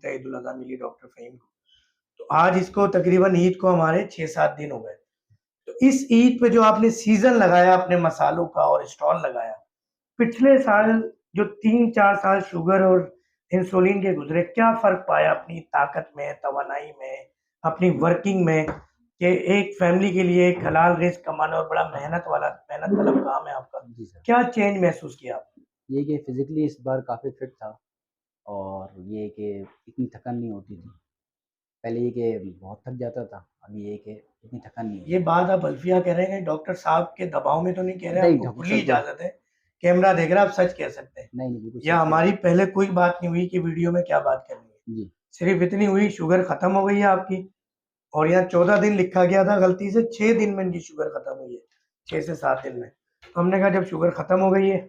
عید الاضحیٰ ملی ڈاکٹر فہیم کو. تو آج اس کو تقریباً عید کو ہمارے 6-7 دن ہو گئے. تو اس عید پہ جو آپ نے سیزن لگایا اپنے مسالوں کا اور اسٹال لگایا، پچھلے سال جو 3-4 سال شوگر اور انسولین کے گزرے، کیا فرق پایا اپنی طاقت میں، توانائی میں، اپنی ورکنگ میں، کہ ایک فیملی کے لیے ایک حلال رزق کمانا اور بڑا محنت طلب کام ہے آپ کا، جی سر، کیا چینج محسوس کیا آپ نے؟ یہ کہ فزیکلی اس بار کافی فٹ تھا، اور یہ کہ اتنی تھکن نہیں ہوتی تھی. پہلے یہ کہ بہت تھک جاتا تھا، اب یہ کہ اتنی تھکن نہیں یہ ہوتی. بات آپ الفیہ کہہ رہے ہیں، ڈاکٹر صاحب کے دباؤ میں تو نہیں کہہ رہے، آپ نہیں کو ڈاکٹر کھلی صاحب کو اجازت ہے، کیمرہ دیکھ رہا، آپ سچ کہہ سکتے ہیں. نہیں بالکل یا سچ کہہ رہے ہماری پہلے کوئی بات نہیں ہوئی کہ ویڈیو میں کیا بات کرنی ہے، ہیں. جی صرف اتنی ہوئی شوگر ختم ہو گئی ہے آپ کی. اور یہاں 14 دن لکھا گیا تھا، غلطی سے 6 دن میں ان کی شوگر ختم ہوئی ہے، 6 سے 7 دن میں. تو ہم نے کہا جب شوگر ختم ہو گئی ہے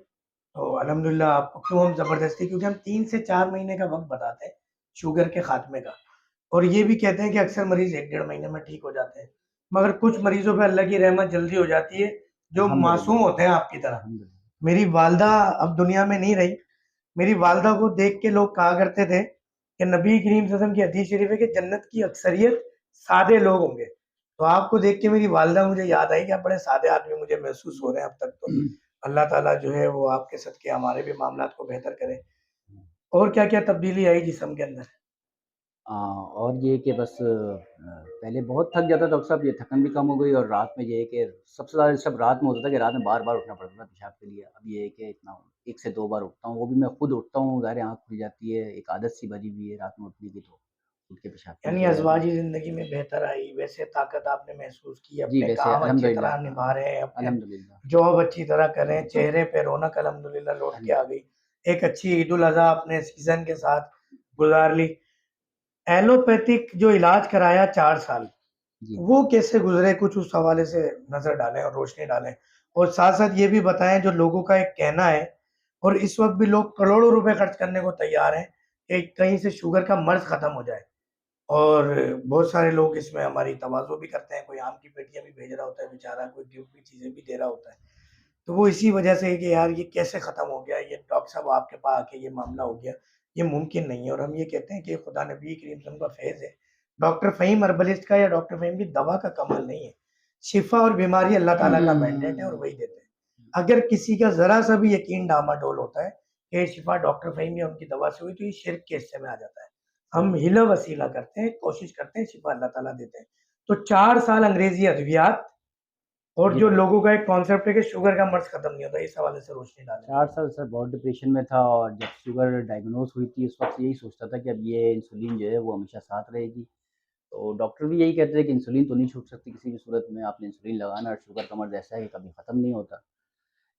تو الحمدللہ آپ کو کیوں ہم زبردستی، کیونکہ ہم 3 سے 4 مہینے کا وقت بتاتے ہیں شوگر کے خاتمے کا. اور یہ بھی کہتے ہیں کہ اکثر مریض 1-1.5 مہینے میں ٹھیک ہو جاتے ہیں، مگر کچھ مریضوں پہ اللہ کی رحمت جلدی ہو جاتی ہے جو الحمد للہ. معصوم ہوتے ہیں آپ کی طرح. الحمد للہ. میری والدہ اب دنیا میں نہیں رہی. میری والدہ کو دیکھ کے لوگ کہا کرتے تھے کہ نبی کریم صلی اللہ علیہ وسلم کی حدیث شریف ہے کہ جنت کی اکثریت سادے لوگ ہوں گے. تو آپ کو دیکھ کے میری والدہ مجھے یاد آئی کہ آپ بڑے سادے آدمی مجھے محسوس ہو رہے ہیں اب تک. تو اللہ تعالیٰ جو ہے وہ آپ کے صدقے ہمارے بھی معاملات کو بہتر کرے. اور کیا کیا تبدیلی آئی جسم کے اندر؟ اور یہ کہ بس پہلے بہت تھک جاتا تھا ڈاکٹر صاحب، یہ تھکن بھی کم ہو گئی، اور رات میں یہ ہے کہ سب سے زیادہ سب رات میں ہوتا تھا کہ رات میں بار بار اٹھنا پڑتا تھا پیشاب کے لیے. اب یہ ہے کہ اتنا 1 سے 2 بار اٹھتا ہوں، وہ بھی میں خود اٹھتا ہوں، ظاہر آنکھ کھل جاتی ہے، ایک عادت سی بنی ہوئی ہے رات میں اٹھنے کی، تو اٹھ کے پیشاب کے لیے یعنی چلا جاتا ہوں. ازواجی زندگی میں بہتر آئی، ویسے طاقت آپ نے محسوس کی، جی اپنے ویسے کام الحمد اچھی للہ. طرح نبھا رہے ہیں، اپنے الحمد للہ. جاب اچھی طرح کر رہے ہیں، چہرے پہ رونق الحمدللہ لوٹ کے الحمد آ للہ. گئی. ایک اچھی عید الاضحیٰ اپنے سیزن کے ساتھ گزار لی. ایلوپیتھک جو علاج کرایا 4 سال، جی وہ کیسے گزرے؟ کچھ اس حوالے سے نظر ڈالیں اور روشنی ڈالیں. اور ساتھ ساتھ یہ بھی بتائیں، جو لوگوں کا ایک کہنا ہے اور اس وقت بھی لوگ کروڑوں روپے خرچ کرنے کو تیار ہیں کہ کہیں سے شوگر کا مرض ختم ہو جائے. اور بہت سارے لوگ اس میں ہماری تواضع بھی کرتے ہیں، کوئی آم کی پیٹیاں بھی بھیج رہا ہوتا ہے بیچارہ، کوئی گفٹ کی چیزیں بھی دے رہا ہوتا ہے. تو وہ اسی وجہ سے ہے کہ یار یہ کیسے ختم ہو گیا، یہ ڈاکٹر صاحب آپ کے پاس آ کے یہ معاملہ ہو گیا، یہ ممکن نہیں ہے. اور ہم یہ کہتے ہیں کہ خدا نبی کریم صلی اللہ علیہ وسلم کا فیض ہے. ڈاکٹر فہیم اربلسٹ کا یا ڈاکٹر فہیم کی دوا کا کمال نہیں ہے، شفا اور بیماری اللہ تعالیٰ کا مینڈیٹ ہے اور وہی دیتے ہیں. اگر کسی کا ذرا سا بھی یقین ڈاماڈول ہوتا ہے کہ یہ شفا ڈاکٹر فہیم یا ان کی دوا سے ہوئی، تو یہ شرک کے حصے میں آ جاتا ہے. ہم ہیلا وسیلہ کرتے ہیں، کوشش کرتے ہیں، شفا اللہ تعالیٰ دیتے ہیں. تو 4 سال انگریزی ادویات اور جی جو لوگوں کا ایک کانسیپٹ ہے کہ شوگر کا مرض ختم نہیں ہوتا، اس حوالے سے روشنی ڈالیں. 4 سال سر بہت ڈپریشن میں تھا، اور جب شوگر ڈائگنوز ہوئی تھی اس وقت یہی سوچتا تھا کہ اب یہ انسولین جو ہے وہ ہمیشہ ساتھ رہے گی. تو ڈاکٹر بھی یہی کہتے ہیں کہ انسولین تو نہیں چھوٹ سکتی کسی بھی صورت میں، آپ نے انسولین لگانا، اور شوگر کا مرض ایسا ہے کہ کبھی ختم نہیں ہوتا،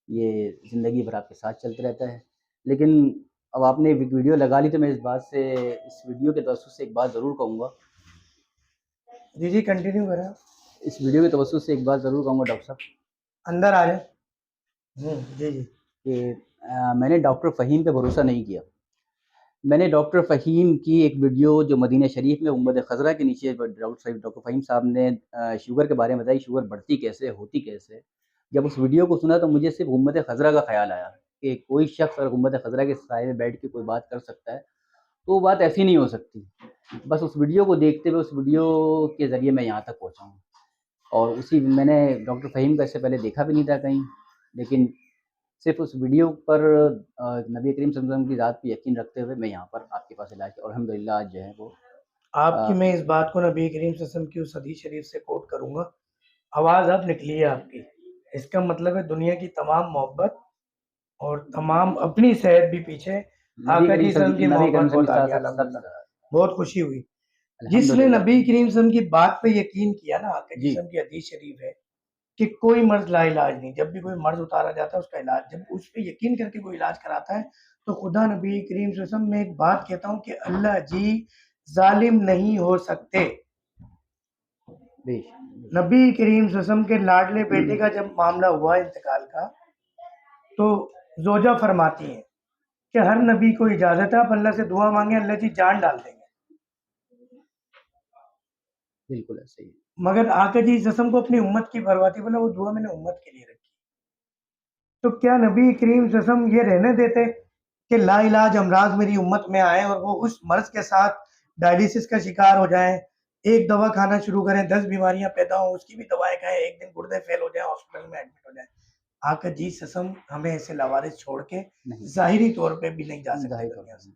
یہ زندگی بھر آپ کے ساتھ چلتا رہتا ہے. لیکن اب آپ نے ایک ویڈیو لگا لی تو میں اس ویڈیو کے توسط سے ایک بات ضرور کہوں گا. جی جی کنٹینیو کریں. اس ویڈیو کے توسط سے ایک بات ضرور کہوں گا ڈاکٹر صاحب اندر آ جائیں. جی جی. کہ میں نے ڈاکٹر فہیم پہ بھروسہ نہیں کیا. میں نے ڈاکٹر فہیم کی ایک ویڈیو جو مدینہ شریف میں گنبد خضرا کے نیچے ڈاکٹر فہیم صاحب نے شوگر کے بارے میں بتائی، شوگر بڑھتی کیسے، ہوتی کیسے. جب اس ویڈیو کو سنا تو مجھے صرف گنبد خضرا کا خیال آیا کہ کوئی شخص اگر گنبد خضرا کے سائے میں بیٹھ کے کوئی بات کر سکتا ہے تو وہ بات ایسی نہیں ہو سکتی. بس اس ویڈیو کو دیکھتے ہوئے، اس ویڈیو کے ذریعے میں یہاں تک پہنچا ہوں. اور میں نے ڈاکٹر فہیم کا اس سے پہلے دیکھا بھی نہیں تھا کہیں، لیکن صرف اس ویڈیو پر نبی کریم صلی اللہ علیہ وسلم کی ذات پہ یقین رکھتے ہوئے میں یہاں پر آپ کے پاس علاج کیا، اور الحمدللہ آج جو ہے وہ آپ کی میں اس بات کو نبی کریم صلی اللہ علیہ وسلم کی اس حدیث شریف سے کوٹ کروں گا. آواز اب نکلی ہے آپ کی، اس کا مطلب ہے دنیا کی تمام محبت اور تمام اپنی صحت بھی پیچھے، نبی آقا کریم جی صلی صلی اللہ علیہ وسلم کی نبی کریم محبت صلی بہت اللہ آ علیہ گیا وسلم الحمدللہ. سب بہت خوشی ہوئی. جس نے الحمدللہ. نبی کریم صلی اللہ علیہ وسلم کی بات پہ یقین کیا نا، آقا جی جی صلی اللہ علیہ وسلم کی حدیث شریف ہے کہ کوئی مرض لا علاج نہیں. جب بھی کوئی مرض اتارا جاتا ہے اس کا علاج، جب اس پہ یقین کر کے کوئی علاج کراتا ہے تو خدا نبی کریم صلی اللہ علیہ وسلم میں ایک بات کہتا ہوں کہ اللہ جی ظالم نہیں ہو سکتے. بیش نبی کریم صلی اللہ علیہ وسلم کے لاڈلے بیٹے کا جب معاملہ ہوا انتقال کا، تو زوجہ فرماتی ہیں کہ ہر نبی کو اجازت ہے آپ اللہ سے دعا مانگیں، اللہ جی جان ڈال دیں گے. بالکل ایسے ہی. مگر آقا جی اس جسم کو اپنی امت کی پرواہ تھی، بولا وہ دعا میں نے امت کے لیے رکھی. تو کیا نبی کریم صلی اللہ علیہ وسلم یہ رہنے دیتے کہ لا علاج امراض میری امت میں آئیں اور وہ اس مرض کے ساتھ ڈائلیسس کا شکار ہو جائیں، ایک دوا کھانا شروع کریں 10 بیماریاں پیدا ہوں اس کی بھی دوائیں کھائیں، ایک دن گردے فیل ہو جائیں ہاسپٹل میں ایڈمٹ ہو جائیں۔ آقا جی سسم ہمیں ایسے لاوارث چھوڑ کے ظاہری طور پہ بھی نہیں جا سکتے دنیا سے،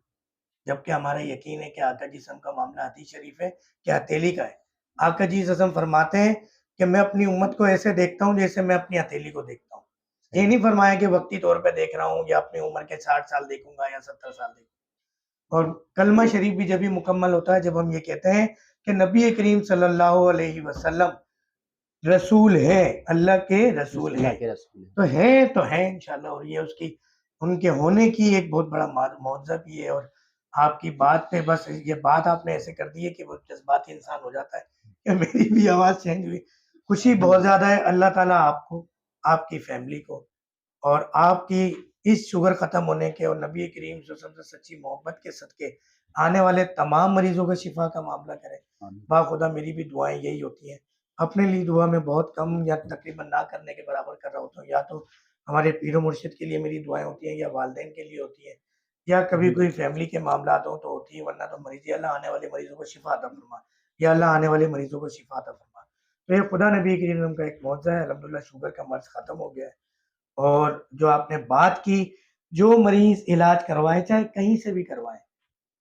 جبکہ ہمارا یقین ہے کہ آقا جی سسم کا معاملہ حدیث شریف ہے کہ ہتھیلی کا ہے۔ آقا جی سسم فرماتے ہیں کہ میں اپنی امت کو ایسے دیکھتا ہوں جیسے میں اپنی ہتھیلی کو دیکھتا ہوں، یہ نہیں فرمایا کہ وقتی طور پہ دیکھ رہا ہوں یا اپنی عمر کے 60 سال دیکھوں گا یا 70 سال دیکھوں گا۔ اور کلمہ شریف بھی جب ہی مکمل ہوتا ہے جب ہم یہ کہتے ہیں کہ نبی کریم صلی اللہ علیہ وسلم رسول ہے، اللہ کے رسول ہیں، تو ہیں انشاءاللہ، اور یہ اس کی ان کے ہونے کی ایک بہت بڑا معجزہ بھی ہے۔ اور آپ کی بات پہ بس یہ بات آپ نے ایسے کر دی ہے کہ وہ جذباتی انسان ہو جاتا ہے کہ میری بھی آواز چینج ہوئی، خوشی بہت زیادہ ہے۔ اللہ تعالیٰ آپ کو، آپ کی فیملی کو اور آپ کی اس شوگر ختم ہونے کے اور نبی کریم صلی اللہ علیہ وسلم سے سچی محبت کے صدقے آنے والے تمام مریضوں کا شفا کا معاملہ کریں۔ با خدا میری بھی دعائیں یہی ہوتی ہیں، اپنے لیے دعا میں بہت کم یا تقریباً نہ کرنے کے برابر کر رہا ہوتا ہوں، یا تو ہمارے پیر و مرشد کے لیے میری دعائیں ہوتی ہیں یا والدین کے لیے ہوتی ہیں یا کبھی کوئی فیملی کے معاملات ہوں تو ہوتی ہیں، ورنہ تو مریض اللہ آنے والے مریضوں کو شفا عطا فرما، یا اللہ آنے والے مریضوں کو شفا عطا فرما۔ تو یہ خدا نبی کریم صلی اللہ علیہ وسلم کا ایک معجزہ ہے۔ الحمدللہ شوگر کا مرض ختم ہو گیا ہے۔ اور جو آپ نے بات کی، جو مریض علاج کروائے چاہے کہیں سے بھی کروائے،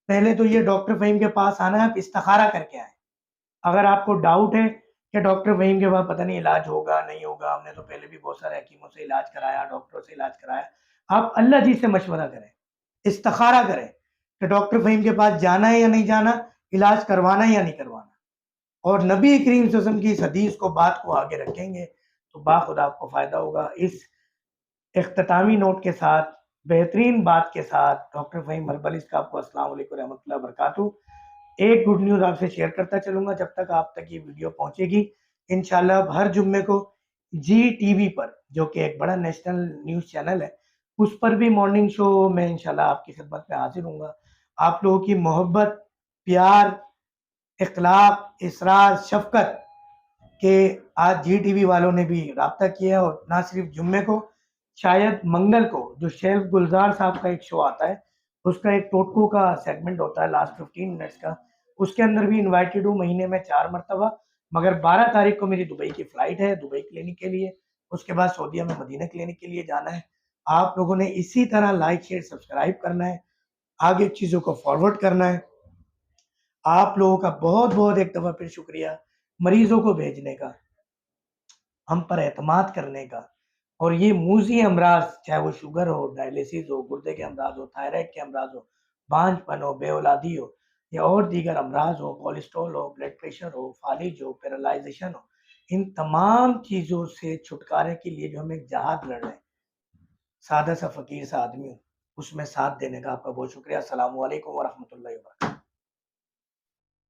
پہلے تو یہ ڈاکٹر فہیم کے پاس آنا ہے، آپ استخارہ کر کے آئیں۔ اگر آپ کو ڈاؤٹ ہے کہ ڈاکٹر فہیم کے بعد پتہ نہیں علاج ہوگا نہیں ہوگا، ہم نے تو پہلے بھی بہت سارے حکیموں سے علاج کرایا، ڈاکٹروں سے علاج کرایا، آپ اللہ جی سے مشورہ کریں، استخارہ کریں کہ ڈاکٹر فہیم کے پاس جانا ہے یا نہیں جانا، علاج کروانا ہے یا نہیں کروانا، اور نبی کریم صلی اللہ علیہ وسلم کی اس حدیث کو بات کو آگے رکھیں گے تو باخدا آپ کو فائدہ ہوگا۔ اس اختتامی نوٹ کے ساتھ، بہترین بات کے ساتھ، ڈاکٹر فہیم ہربل اس کا آپ کو السلام علیکم رحمۃ اللہ وبرکاتہ۔ ایک گڈ نیوز آپ سے شیئر کرتا چلوں گا جب تک آپ تک یہ ویڈیو پہنچے گی، انشاءاللہ اب ہر جمعے کو جی ٹی وی پر، جو کہ ایک بڑا نیشنل نیوز چینل ہے، اس پر بھی مارننگ شو میں انشاءاللہ آپ کی خدمت میں حاضر ہوں گا۔ آپ لوگوں کی محبت، پیار، اخلاق، اصرار، شفقت کہ آج جی ٹی وی والوں نے بھی رابطہ کیا، اور نہ صرف جمعے کو، شاید منگل کو جو شیلف گلزار صاحب کا ایک شو آتا ہے، اس کا ایک ٹوٹکو کا سیگمنٹ ہوتا ہے لاسٹ 15 منٹس کا، اس کے اندر بھی انوائٹڈ ہوں مہینے میں 4 مرتبہ، مگر 12 تاریخ کو میری دبئی کی فلائٹ ہے، دبئی کلینک کے لیے، اس کے بعد سعودیہ میں مدینہ کلینک کے لیے جانا ہے۔ آپ لوگوں نے اسی طرح لائک شیئر سبسکرائب کرنا ہے، آگے چیزوں کو فارورڈ کرنا ہے۔ آپ لوگوں کا بہت بہت ایک دفعہ پھر شکریہ مریضوں کو بھیجنے کا، ہم پر اعتماد کرنے کا، اور یہ موذی امراض چاہے وہ شوگر ہو، ڈائلیسس ہو، گردے کے امراض ہو، تھائرائڈ کے امراض ہو، بانجھ پن ہو، بے اولادی ہو، یا اور دیگر امراض ہو، کولیسٹرول ہو، بلڈ پریشر ہو، فالج ہو، پیرالائزیشن ہو، ان تمام چیزوں سے چھٹکارے کے لیے جو ہم ایک جہاد لڑ رہے ہیں، سادہ سا فقیر سا آدمی ہوں، اس میں ساتھ دینے کا آپ کا بہت شکریہ۔ السلام علیکم ورحمۃ اللہ وبرکاتہ۔